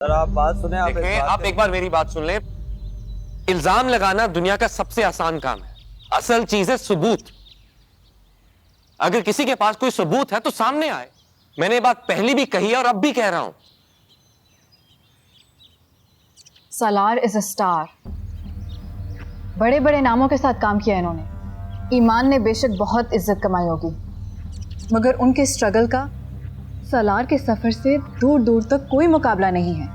Sir आप बात सुने, आप एक बार मेरी बात सुन ले। इल्जाम लगाना दुनिया का सबसे आसान काम है। असल चीज है सबूत। अगर किसी के पास कोई सबूत है तो सामने आए। मैंने ये बात पहले भी कही है और अब भी कह रहा हूं। सालार इज अ स्टार। बड़े बड़े नामों के साथ काम किया इन्होंने। ईमान ने बेशक बहुत इज्जत कमाई होगी, मगर उनके स्ट्रगल का सालार के सफर से दूर दूर तक कोई मुकाबला नहीं है।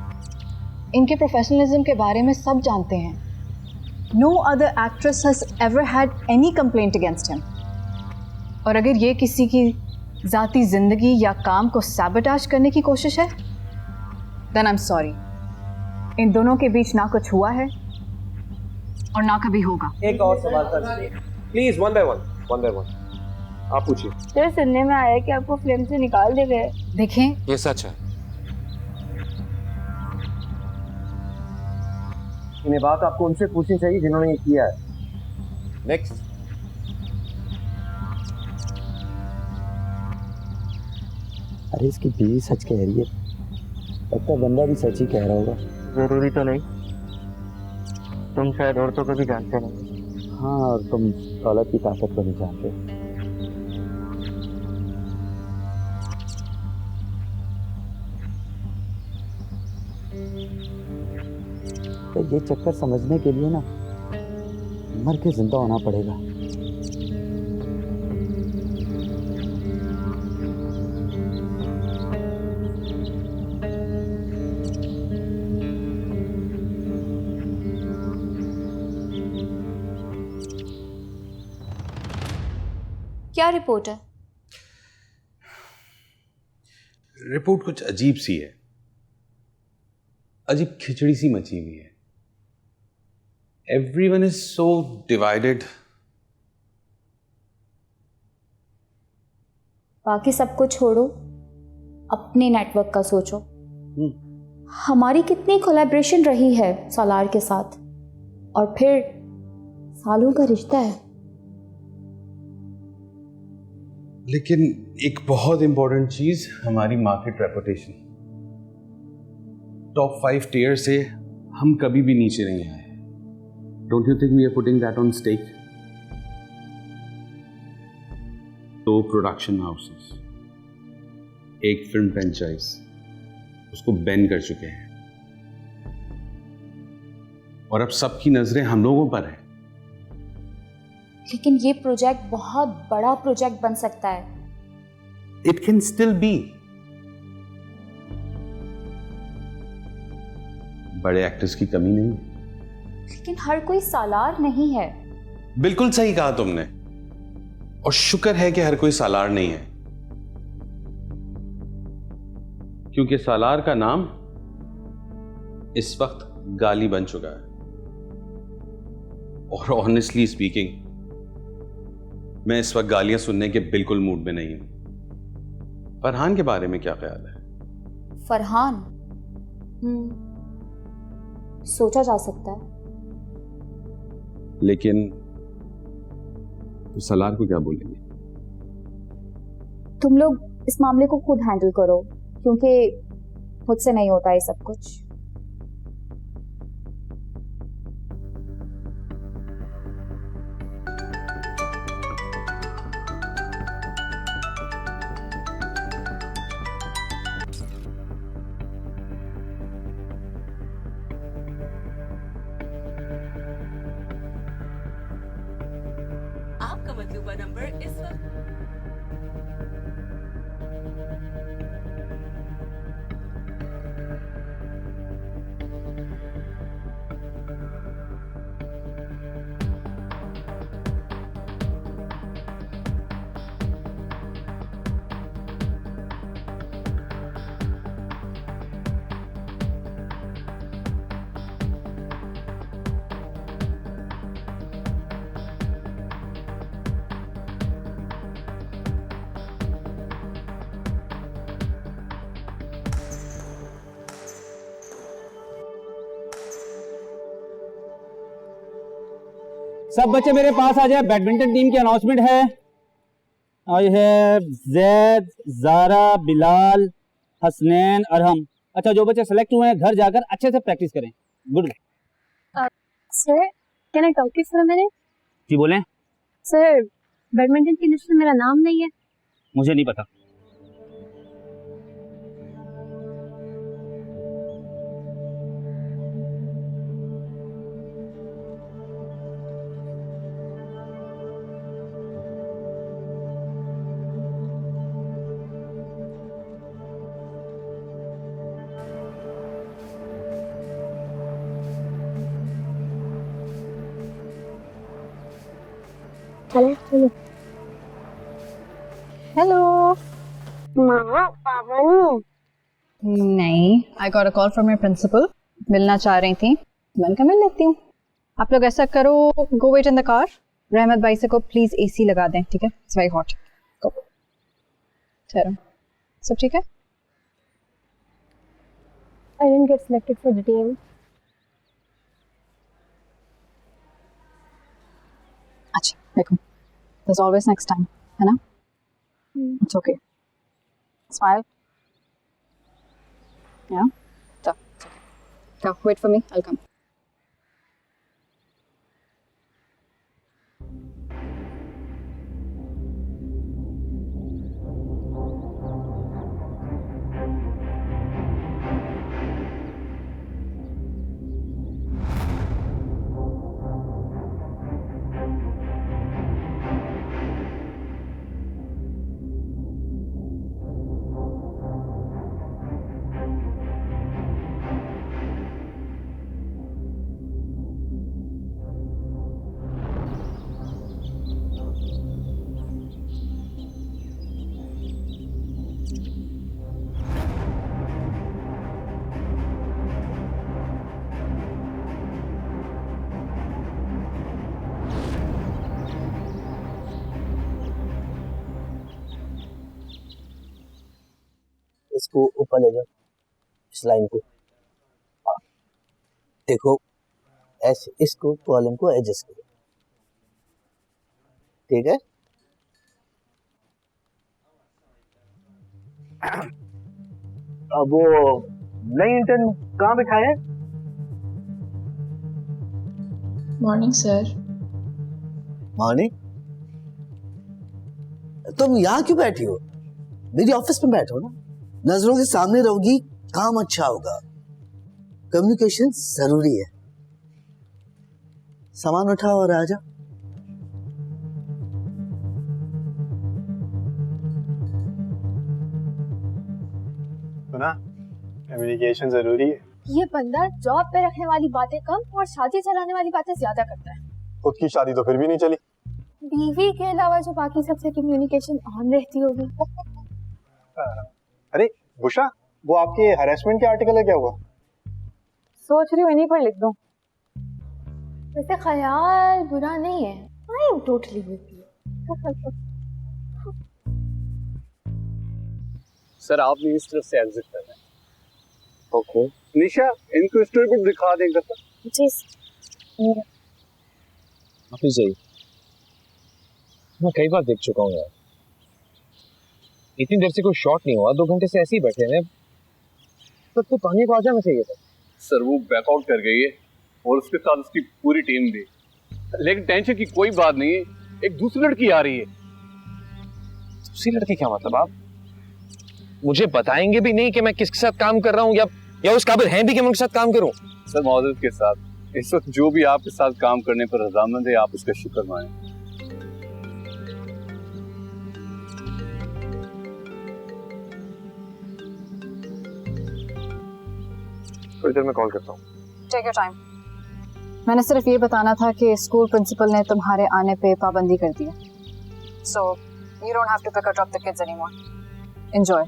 इनके प्रोफेशनलिज्म के बारे में सब जानते हैं। No other actress has ever had any complaint against him. और अगर ये किसी की ज़ाती ज़िंदगी या काम को सैबोटाज करने की कोशिश है, देन आई एम सॉरी। इन दोनों के बीच ना कुछ हुआ है और ना कभी होगा। एक और सवाल कर प्लीज, वन बाय वन आप पूछिए। सर सुनने में आया कि आपको फिल्म से निकाल दे गए। देखें, ये सच है। इन्हें बात आपको उनसे पूछनी चाहिए जिन्होंने ये किया है। नेक्स्ट। अरे इसकी बीवी सच कह रही है, लगता है बंदा भी सच ही कह रहा होगा। जरूरी तो नहीं, तुम शायद औरतों को भी जानते नहीं। हाँ, और तुम दौलत की ताकत को नहीं जानते। तो ये चक्कर समझने के लिए ना मर के जिंदा होना पड़ेगा। क्या रिपोर्ट है? रिपोर्ट कुछ अजीब सी है, अजीब खिचड़ी सी मची हुई है। Everyone is so divided. बाकी सबको छोड़ो, अपने नेटवर्क का सोचो। हमारी कितनी कोलैबोरेशन रही है सालार के साथ, और फिर सालों का रिश्ता है। लेकिन एक बहुत इंपॉर्टेंट चीज, हमारी मार्केट रेपुटेशन। टॉप 5 टियर से हम कभी भी नीचे नहीं आए। Don't you think we are putting that on stake? 2 production houses, एक फिल्म फ्रेंचाइज, उसको बैन कर चुके हैं और अब सबकी नजरें हम लोगों पर है। लेकिन ये प्रोजेक्ट बहुत बड़ा प्रोजेक्ट बन सकता है। It can still be. बड़े एक्टर्स की कमी नहीं है। लेकिन हर कोई सालार नहीं है। बिल्कुल सही कहा तुमने, और शुक्र है कि हर कोई सालार नहीं है, क्योंकि सालार का नाम इस वक्त गाली बन चुका है। और ऑनेस्टली स्पीकिंग, मैं इस वक्त गालियां सुनने के बिल्कुल मूड में नहीं हूं। फरहान के बारे में क्या ख्याल है? फरहान सोचा जा सकता है, लेकिन तो सालार को क्या बोलेंगे? तुम लोग इस मामले को खुद हैंडल करो, क्योंकि मुझसे नहीं होता ये सब कुछ। आपका मतलूबा नंबर इस वक्त सब बच्चे मेरे पास आ जाए, बैडमिंटन टीम की अनाउंसमेंट है। आई हैव जैद, जारा, बिलाल, हसनैन, अरहम अच्छा, जो बच्चे सेलेक्ट हुए हैं घर जाकर अच्छे से प्रैक्टिस करें। Good. Sir can I talk to for a minute? जी बोलें। सर बैडमिंटन की लिस्ट में मेरा नाम नहीं है। मुझे नहीं पता। चलो हेलो। मामा पापा नहीं। नहीं, I got a call from your principal, मिलना चाह रही थी, मैंने कहा मिल लेती हूँ। आप लोग ऐसा करो, गो वेट इन द कार, रहमत भाई से को प्लीज एसी लगा दें, ठीक है? It's very hot. गो। ठहरो, सब ठीक है? I didn't get selected for the team. अच्छा देखो, there's always next time, है ना? It's okay. Smile. Yeah. So, it's okay. Go, wait for me. I'll come. इसको ऊपर ले जाओ, इस लाइन को। देखो ऐसे इसको कॉलम को एडजस्ट करो, ठीक है? अब वो नई इंटर्न कहाँ बिठाए हैं? Morning sir. मॉर्निंग? तुम यहाँ क्यों बैठी हो? मेरी ऑफिस में बैठो ना, नजरों के सामने रहोगी, काम अच्छा होगा। कम्युनिकेशन जरूरी है। सामान उठाओ और आ जाओ। सुना, कम्युनिकेशन जरूरी है। ये बंदा जॉब पे रखने वाली बातें कम और शादी चलाने वाली बातें ज्यादा करता है। खुद की शादी तो फिर भी नहीं चली। बीवी के अलावा जो बाकी सबसे कम्युनिकेशन ऑन रहती होगी। अरे बुशा, वो आपके हरेसमेंट के आर्टिकल है, क्या हुआ? सोच रही हूँ इन्हीं पर लिख दूँ। वैसे ख्याल बुरा नहीं है। I am totally with you. Sir आपने इस तरफ से एग्जिट करना है। ओके। निशा, इनको स्टोरी बुक दिखा दें एक दफा। जी हाफिज जी, मैं कई बार देख चुका हूँ यार, इतनी देर से कोई शॉट नहीं हुआ, 2 घंटे से ऐसे ही बैठे हैं। तो पानी को आ जाना चाहिए था। सर वो बैकआउट कर गई है और उसके साथ उसकी पूरी टीम भी। लेकिन टेंशन की कोई बात नहीं है, एक दूसरी लड़की आ रही है। दूसरी लड़की क्या मतलब? आप मुझे बताएंगे भी नहीं कि मैं किसके साथ काम कर रहा हूँ, या उस काबिल हैं भी कि मैं उनके साथ काम करूँ? सर मौजूद के साथ इस वक्त जो भी आपके साथ काम करने पर रजामंद है, आप उसका शुक्र मानें। थोड़ी देर में कॉल करता हूँ। Take your time. मैंने सिर्फ ये बताना था कि स्कूल प्रिंसिपल ने तुम्हारे आने पे पाबंदी कर दी है, so you don't have to pick और drop the kids anymore. Enjoy.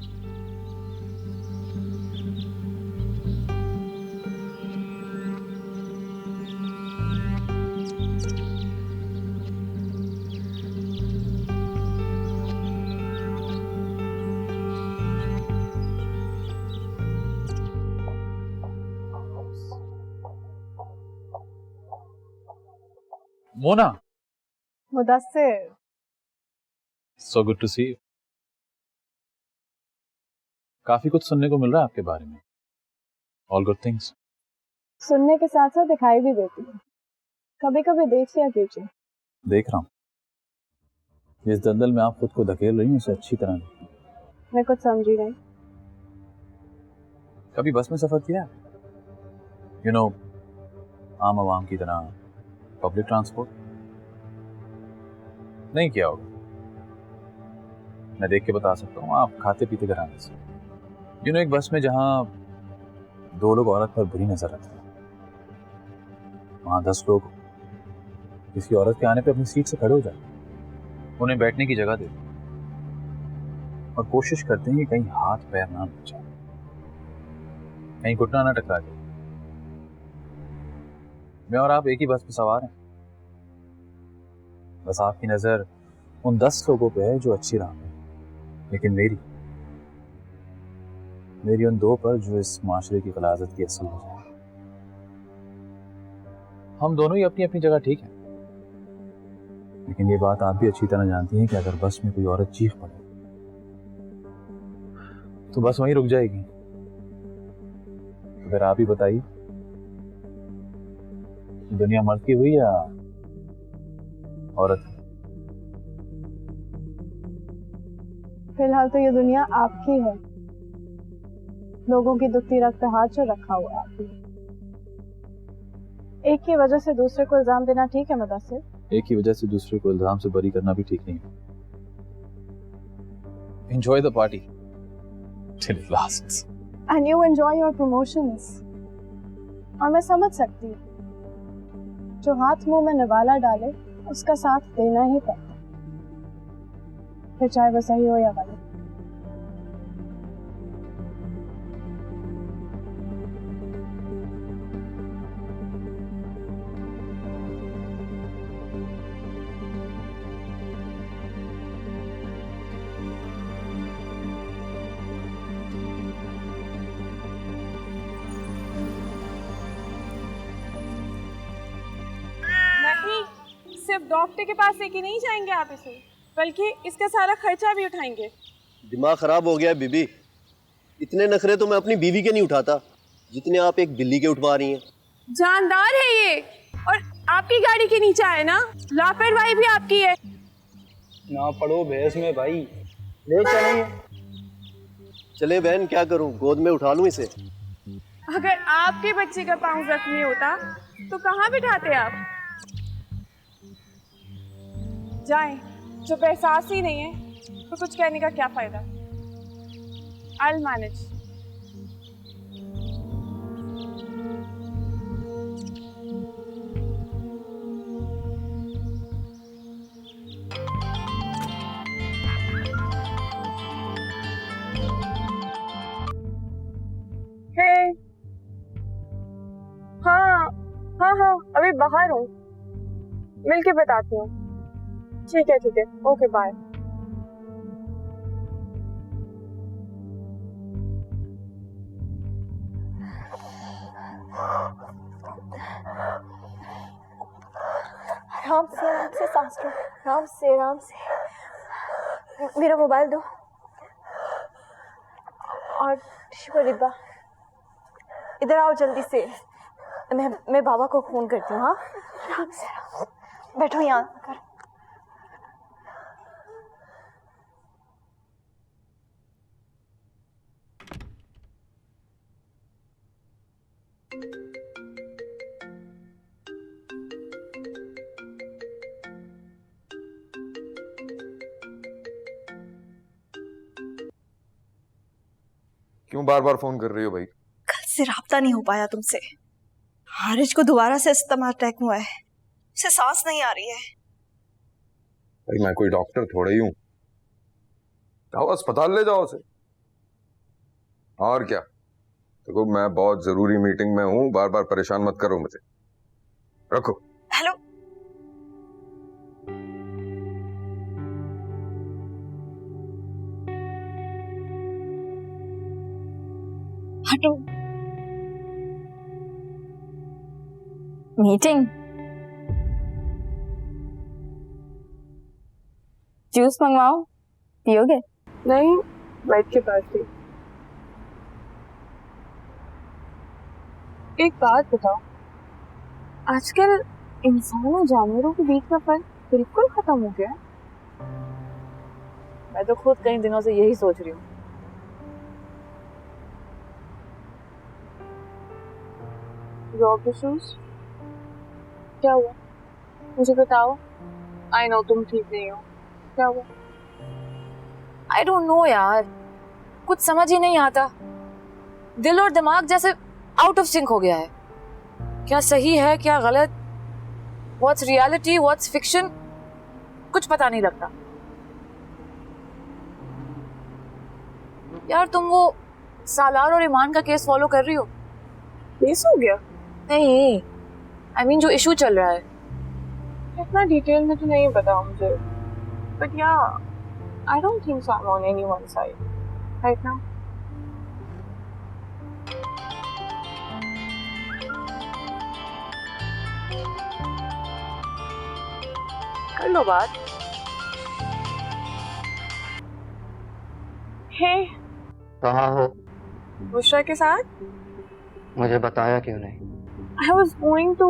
Mona, Mudassir, so good to see you. काफी कुछ सुनने को मिल रहा है आपके बारे में। All good things. सुनने के साथ साथ दिखाई भी देती है, कभी कभी देख लिया कीजिए। देख रहा हूँ, जिस दलदल में आप खुद को धकेल रही हैं उसे अच्छी तरह नहीं। मैं कुछ समझी नहीं। कभी बस में सफर किया? यू नो, आम आवाम की तरह पब्लिक ट्रांसपोर्ट नहीं किया होगा। मैं देख के बता सकता हूँ, आप खाते पीते घर आने से। यू नो, एक बस में जहाँ 2 लोग औरत पर बुरी नजर रखते हैं, वहाँ 10 लोग किसी औरत के आने पे अपनी सीट से खड़े हो जाते, उन्हें बैठने की जगह देते और कोशिश करते हैं कि कहीं हाथ पैर ना लग जाए, कहीं घुटना ना टकरा जाए। मैं और आप एक ही बस में सवार हैं, बस आपकी नजर उन 10 लोगों पे है जो अच्छी राह में, लेकिन मेरी उन 2 पर जो इस माशरे की गलाजत की असल वजह है। हम दोनों ही अपनी अपनी जगह ठीक हैं, लेकिन ये बात आप भी अच्छी तरह जानती हैं कि अगर बस में कोई औरत चीख पड़े तो बस वहीं रुक जाएगी। अगर आप ही बताइए, दुनिया मर्द की हुई या औरत की? फिलहाल तो ये दुनिया आपकी है, लोगों की दुखती रग पे हाथ जो रखा हुआ है आपने। एक की वजह से दूसरे को इल्जाम देना ठीक है मुदस्सिर? एक ही वजह से दूसरे को इल्जाम से बरी करना भी ठीक नहीं है। Enjoy the party till it lasts and you enjoy your promotions. और मैं समझ सकती हूँ, जो हाथ मुंह में निवाला डाले उसका साथ देना ही पड़ता, फिर चाहे वो सही हो या गलत। सिर्फ डॉक्टर के पास लेके नहीं जाएंगे आप इसे, बल्कि इसका सारा खर्चा भी उठाएंगे। दिमाग खराब हो गया है बीबी, इतने नखरे तो मैं अपनी बीवी के नहीं उठाता जितने आप एक बिल्ली के उठवा रही हैं। जानदार है ये, और आपकी गाड़ी के नीचे आए ना, लापरवाही भी आपकी है। ना पड़ो भैंस में भाई, ले चलेंगे। चले बहन, क्या करूं, गोद में उठा लूं इसे? अगर आपके बच्चे का पाँव जख्मी होता तो कहाँ बिठाते आप? जाएं, जब एहसास ही नहीं है तो कुछ कहने का क्या फायदा। I'll manage. Hey. हाँ, अभी बाहर हूँ, मिलके बताती हूँ। ठीक है, ओके बाय। आराम से सांस लो, आराम से। मेरा मोबाइल दो और टिश्यू का डिब्बा। इधर आओ जल्दी से, मैं बाबा को फोन करती हूँ। हाँ, आराम से बैठो यहाँ कर। क्यों बार बार फोन कर रही हो भाई? कल से राब्ता नहीं हो पाया तुमसे। हारिज को दोबारा से अस्थमा अटैक हुआ है, उसे सांस नहीं आ रही है। भाई मैं कोई डॉक्टर थोड़ा ही हूं, जाओ अस्पताल ले जाओ उसे। और क्या, देखो मैं बहुत जरूरी मीटिंग में हूं, बार बार परेशान मत करो मुझे। रखो। हेलो, हटो। मीटिंग? जूस मंगवाओ, पियोगे? नहीं, बैठ के बात थी। एक बात बताओ, आजकल इंसान और जानवरों के बीच का फर्क बिल्कुल खत्म हो गया है। मैं तो खुद कई दिनों से यही सोच रही हूँ। Your issues? क्या हुआ? मुझे बताओ। आई नो तुम ठीक नहीं हो। क्या हुआ? आई डोंट नो यार, कुछ समझ ही नहीं आता। दिल और दिमाग जैसे आउट ऑफ सिंक हो गया है। क्या सही है, क्या गलत, व्हाट्स रियलिटी, व्हाट्स फिक्शन, कुछ पता नहीं लगता। यार तुम वो सालार और ईमान का केस फॉलो कर रही हो? केस हो गया? नहीं, आई मीन जो इशू चल रहा है। इतना डिटेल में तो नहीं पता मुझे, बट या I don't think so I am on anyone side right now. कर लो बात। हे, कहाँ हो? बुशरा के साथ। मुझे बताया क्यों नहीं? I was going to।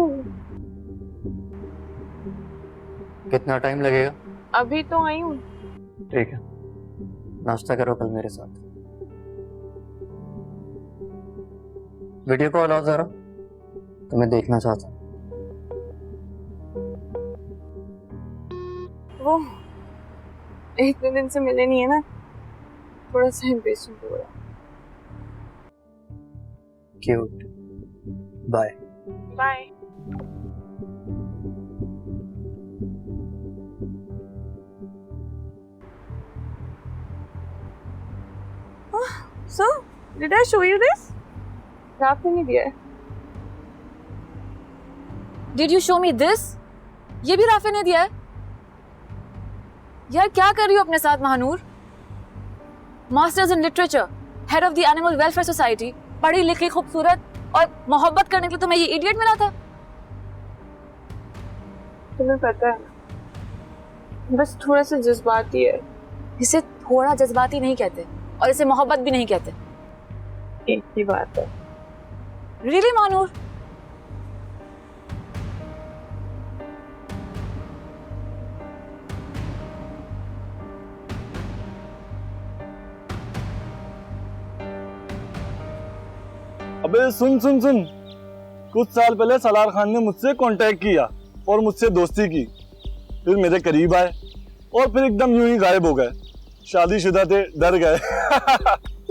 कितना टाइम लगेगा? अभी तो आई हूँ। ठीक है, नाश्ता करो कल मेरे साथ। वीडियो कॉल आओ जरा, तुम्हें देखना चाहता हूँ। वो इतने दिन से मिले नहीं है ना, थोड़ा सा इम्पेशेंट हो रहा। Cute, bye. Bye. So, did I show you this? Rafi ने दिया है। Did you show me this? ये भी राफी ने दिया है? यार क्या कर रही हो अपने साथ Mahnoor? Masters in literature, head of the animal welfare society, पढ़ी लिखी खूबसूरत और मोहब्बत करने के लिए तुम्हें ये इडियट मिला था? तुम्हें पता है, बस थोड़ा सा जज्बाती है। इसे थोड़ा जज्बाती नहीं कहते और इसे मोहब्बत भी नहीं कहते। एक ही बात है। रियली मानूर? अबे सुन सुन सुन, कुछ साल पहले सलार खान ने मुझसे कांटेक्ट किया और मुझसे दोस्ती की, फिर मेरे करीब आए और फिर एकदम यूं ही गायब हो गए। शादीशुदा थे, डर गए।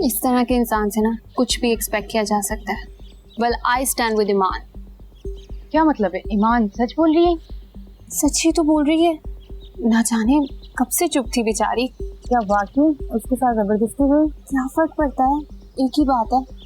इस तरह के इंसान से ना कुछ भी एक्सपेक्ट किया जा सकता है। वेल आई स्टैंड विद ईमान। क्या मतलब है? ईमान सच बोल रही है? सच ही तो बोल रही है, ना जाने कब से चुप थी बेचारी। क्या वाकई उसके साथ जबरदस्ती हुई? क्या फर्क पड़ता है, एक ही बात है।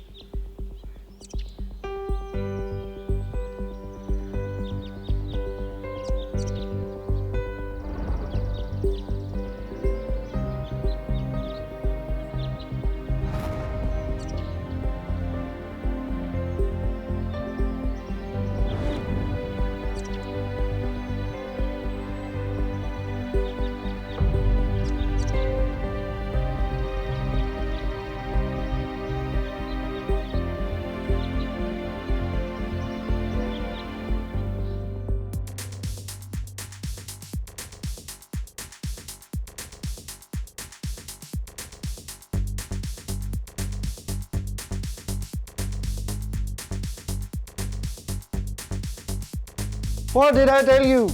What did I tell you?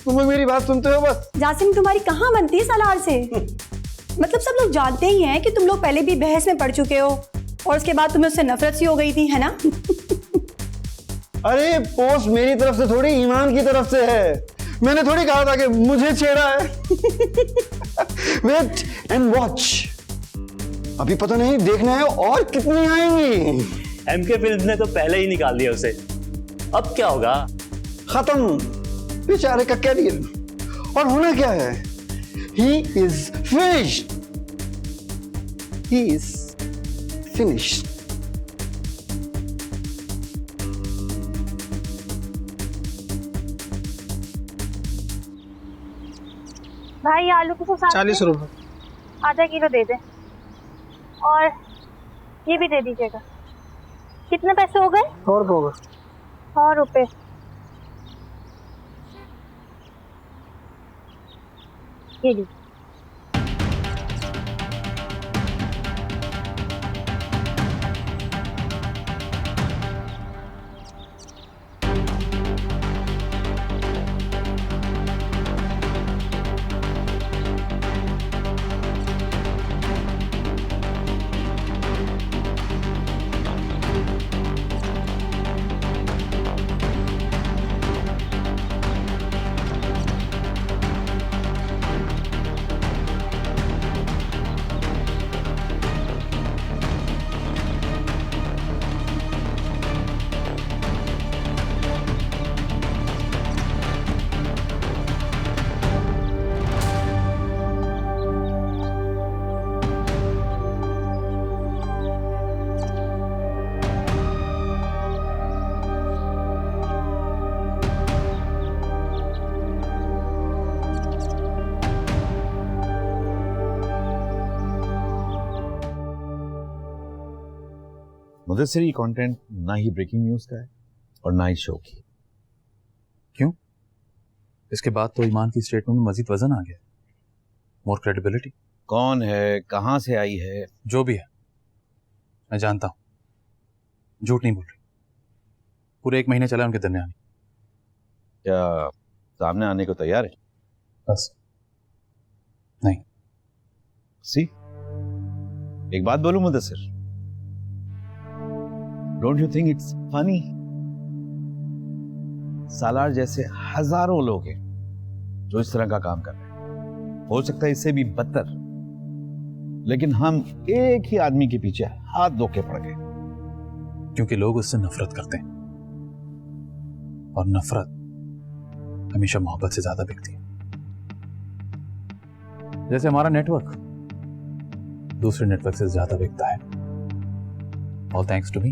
तुम्हें मेरी बात सुनते हो बस। जासिम तुम्हारी कहाँ बनती है सलार से? मतलब सब लोग जानते ही हैं कि तुम लोग पहले भी बहस में पड़ चुके हो और उसके बाद तुम्हें उससे नफरत सी हो गई थी, है ना? अरे पोस्ट मेरी तरफ से थोड़ी, ईमान की तरफ से है। मैंने थोड़ी कहा था कि मुझे छेड़ा है। वेट एंड वॉच, अभी पता नहीं, देखना है और कितनी आएंगी। एमके फिल्म्स ने तो पहले ही निकाल दिया उसे, अब क्या होगा? खत्म बेचारे का कैरियर। और होना क्या है? He is finished, he is finished. भाई आलू के साथ 40 रुपए आधा किलो दे दे, और ये भी दे दीजिएगा। कितने पैसे हो गए? 100 रुपये हो गए। 100 रुपए। ये ली। मुदस्सिर, ये कंटेंट ना ही ब्रेकिंग न्यूज का है और ना ही शो की। क्यों? इसके बाद तो ईमान की स्टेटमेंट में मजीद वजन आ गया, मोर क्रेडिबिलिटी। कौन है, कहां से आई है, जो भी है मैं जानता हूं, झूठ नहीं बोल रही। पूरे 1 महीने चला उनके दरमियान। क्या सामने आने को तैयार है? बस नहीं। सी, एक बात बोलूं Mudassir, don't you think it's funny? Salaar जैसे हजारों लोग हैं जो इस तरह का काम कर रहे हैं, हो सकता है इससे भी बदतर, लेकिन हम एक ही आदमी के पीछे हाथ धो के पड़ गए। क्योंकि लोग उससे नफरत करते हैं, और नफरत हमेशा मोहब्बत से ज्यादा बिकती है। जैसे हमारा नेटवर्क दूसरे नेटवर्क से ज्यादा बिकता है, ऑल थैंक्स टू मी।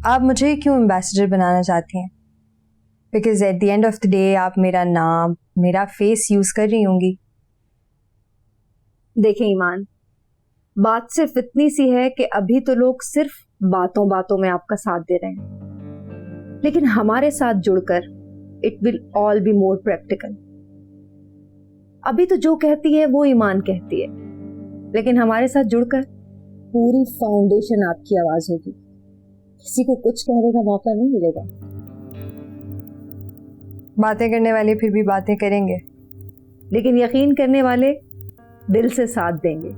आप मुझे क्यों एम्बेसडर बनाना चाहती हैं? Because at the end of the day आप मेरा नाम, मेरा फेस यूज कर रही होंगी। देखें ईमान, बात सिर्फ इतनी सी है कि अभी तो लोग सिर्फ बातों बातों में आपका साथ दे रहे हैं, लेकिन हमारे साथ जुड़कर it will all be more practical. अभी तो जो कहती है वो ईमान कहती है, लेकिन हमारे साथ जुड़कर पूरी फाउंडेशन आपकी आवाज होगी। किसी को कुछ कहने का मौका नहीं मिलेगा। बातें करने वाले फिर भी बातें करेंगे, लेकिन यकीन करने वाले दिल से साथ देंगे।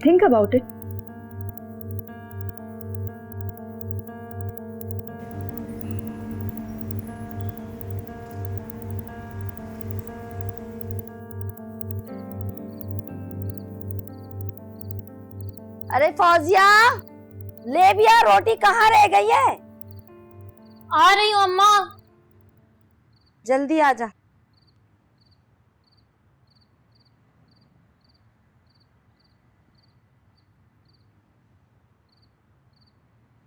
Think about it. अरे फौजिया, लेबिया रोटी कहाँ रह गई है? आ रही हूँ अम्मा। जल्दी आ जा।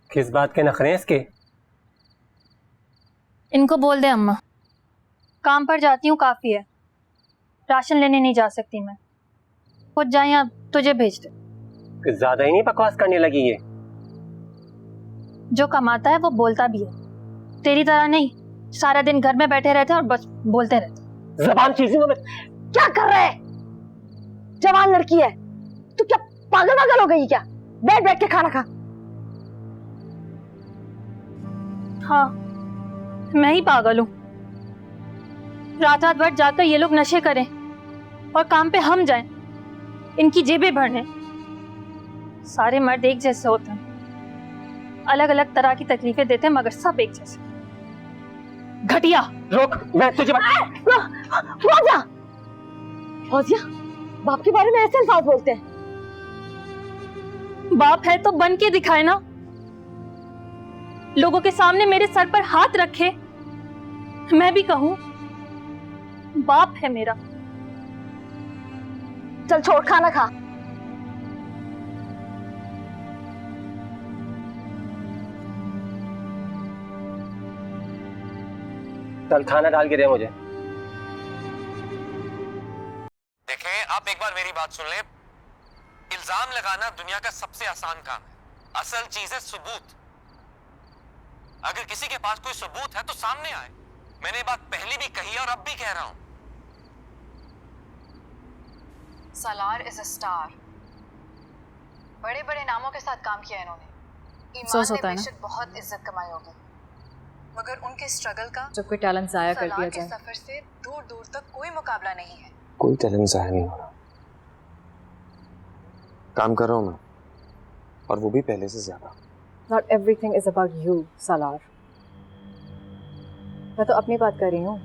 किस बात के नखरे हैं इसके? इनको बोल दे अम्मा, काम पर जाती हूँ काफी है, राशन लेने नहीं जा सकती मैं। खुद जाए या तुझे भेज दे। ज्यादा ही नहीं बकवास करने लगी ये? जो कमाता है वो बोलता भी है, तेरी तरह नहीं सारा दिन घर में बैठे रहते और बस बोलते रहते। जबान चीजों में क्या कर रहे है? जवान लड़की है, तू क्या पागल हो गई क्या? बैठ बैठ के खाना खा। हाँ, मैं ही पागल हूँ। रात रात भर जाकर ये लोग नशे करें और काम पे हम जाएं, इनकी जेबें भरने। सारे मर्द एक जैसे होते हैं, अलग अलग तरह की तकलीफें देते हैं, मगर सब एक जैसे। घटिया। रोक, मैं तुझे फौजिया, फौजिया, बाप के बारे में ऐसे अल्फाज बोलते हैं? बाप है तो बन के दिखाए ना, लोगों के सामने मेरे सर पर हाथ रखे, मैं भी कहूं बाप है मेरा। चल छोड़, खाना खा। तलखाना डाल के दे मुझे। देखें, आप एक बार मेरी बात सुन लें। इल्जाम लगाना दुनिया का सबसे आसान काम है। असल चीज है सबूत। अगर किसी के पास कोई सबूत है तो सामने आए। मैंने ये बात पहले भी कही है और अब भी कह रहा हूं। सालार इज अ स्टार। बड़े बड़े नामों के साथ काम किया इन्होंने। ईमान ने बेशक बहुत इज्जत कमाई होगी, मगर उनके स्ट्रगल का जब कोई टैलेंट जाया कर दिया जाए, सफर से दूर दूर तक कोई मुकाबला नहीं है। कोई टैलेंट जाया नहीं हो रहा। काम कर रहा हूं मैं, और वो भी पहले से ज्यादा। Not everything is about you, सालार। मैं तो अपनी बात कर रही हूँ।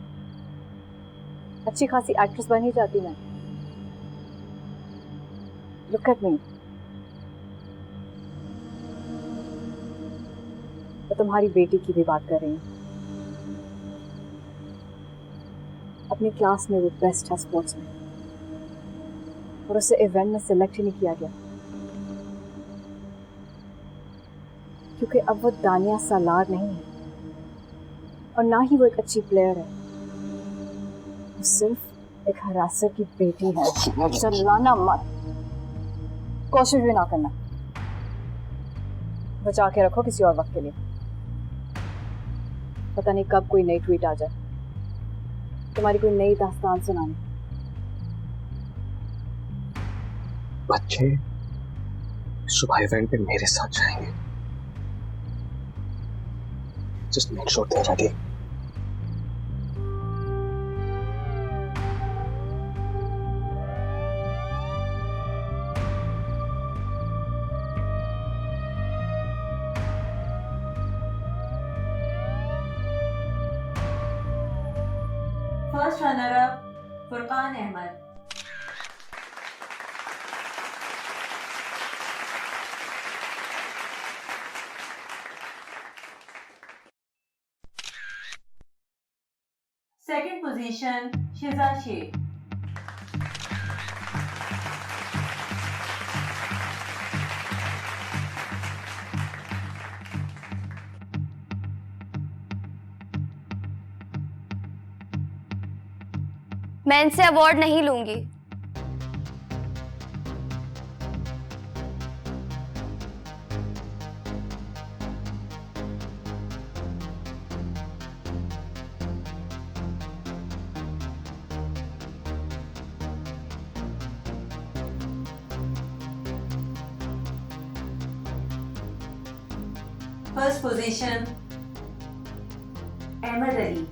अच्छी खासी एक्ट्रेस बन ही जाती मैं। Look at me। मैं तुम्हारी बेटी की भी बात कर रही हूँ। अपनी क्लास में वो बेस्ट है स्पोर्ट्स में, और उसे इवेंट में सिलेक्ट ही नहीं किया गया, क्योंकि अब वो दानिया सालार नहीं है, और ना ही वो एक अच्छी प्लेयर है। वो सिर्फ एक हरासर की बेटी है। चिल्लाना मत, कोशिश भी ना करना। बचा के रखो किसी और वक्त के लिए। पता नहीं कब कोई नई ट्वीट आ जाए, तुम्हारी कोई नई दास्तान सुनाने। बच्चे सुबह इवेंट पे मेरे साथ जाएंगे। Just make sure they're ready. First runner-up, Furqan Ahmed. Second position, Shiza Sheikh. मैं इनसे अवार्ड नहीं लूंगी। First position, Ahmed Ali.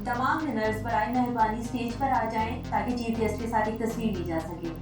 तमाम विनर्स बराए मेहरबानी स्टेज पर आ जाएं ताकि चीफ गेस्ट के साथ एक तस्वीर ली जा सके।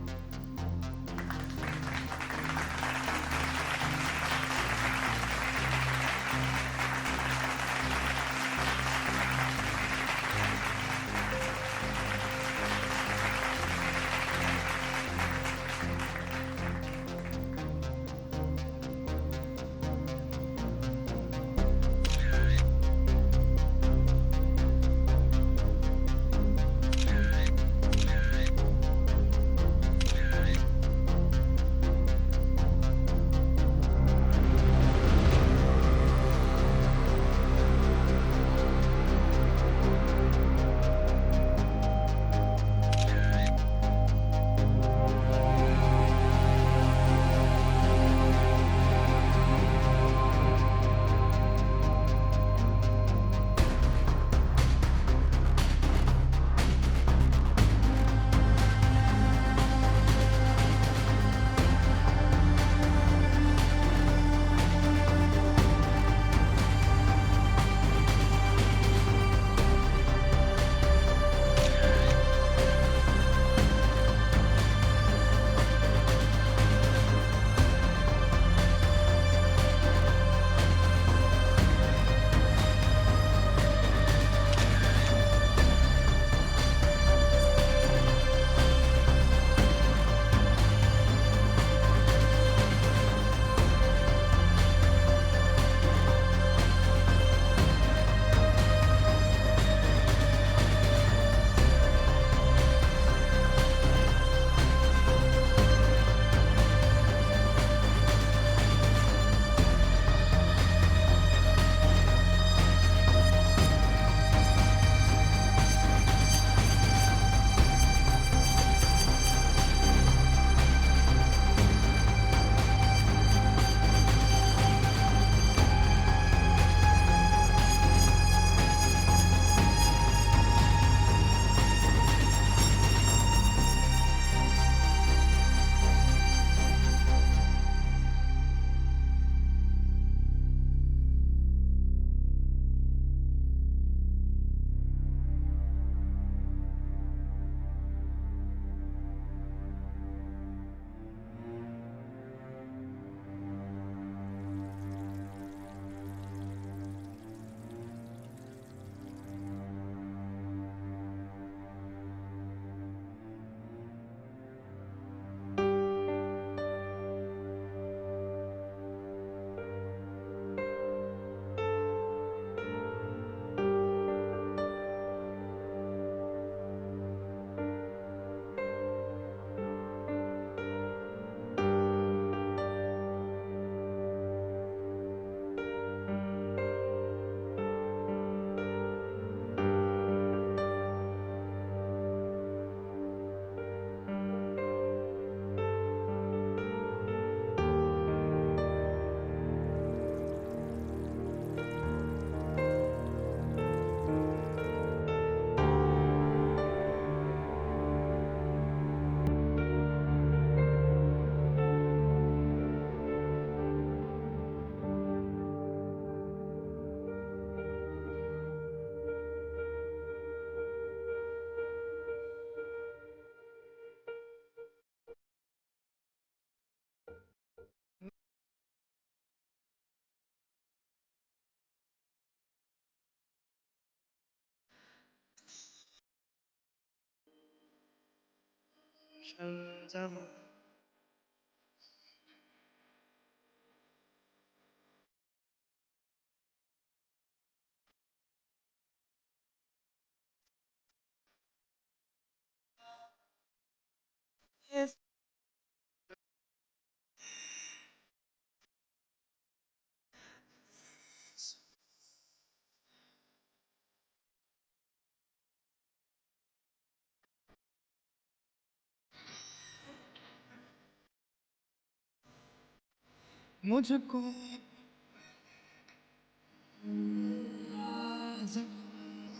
मुझको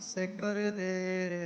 से कर दे रे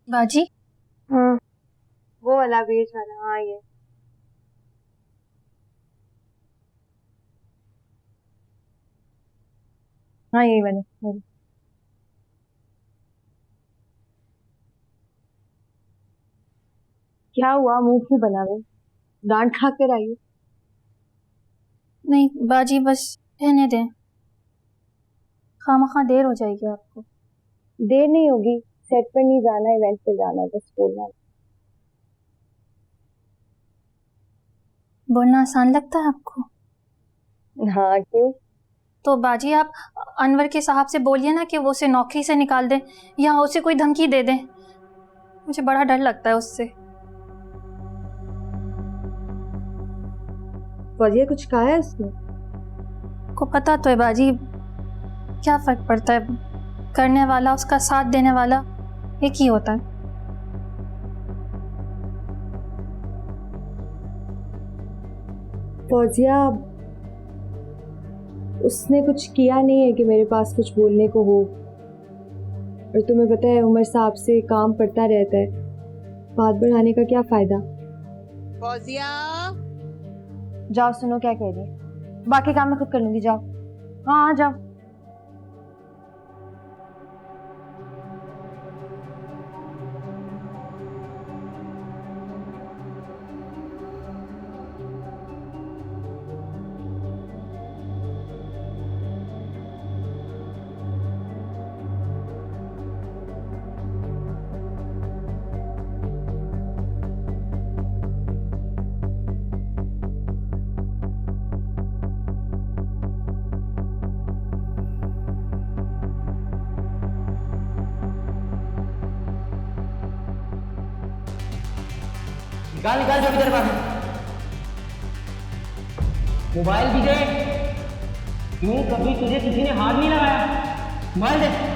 बाजी वो वाला बीच वाला, हाँ ये हाँ यही वाले। क्या हुआ, मुंह क्यों बना रहे? डांट खा कर आई? नहीं बाजी, बस रहने दें, खामखा देर हो जाएगी आपको। देर नहीं होगी, सेट पर नहीं जाना, इवेंट पे जाना है, बस बोलना। बोलना आसान लगता है आपको? हाँ क्यों? तो बाजी आप अनवर के साहब से बोलिए ना कि वो उसे नौकरी से निकाल दें या उसे कोई धमकी दे दें। मुझे बड़ा डर लगता है उससे। फौजिया कुछ कहा है उसने? को पता तो है बाजी, क्या फर्क पड़ता है, करने वाला उसका साथ देने वाला एक ही होता है। फौजिया उसने कुछ किया नहीं है कि मेरे पास कुछ बोलने को हो, और तुम्हें पता है उमर साहब से काम पड़ता रहता है, बात बढ़ाने का क्या फायदा। फौजिया जाओ सुनो क्या कह रही है, बाकी काम मैं खुद कर लूंगी, जाओ। हाँ जाओ। निकाल निकाल जो इधर बाहर, मोबाइल भी दे। क्यों कभी तुझे किसी ने हाथ नहीं लगाया? मोबाइल दे।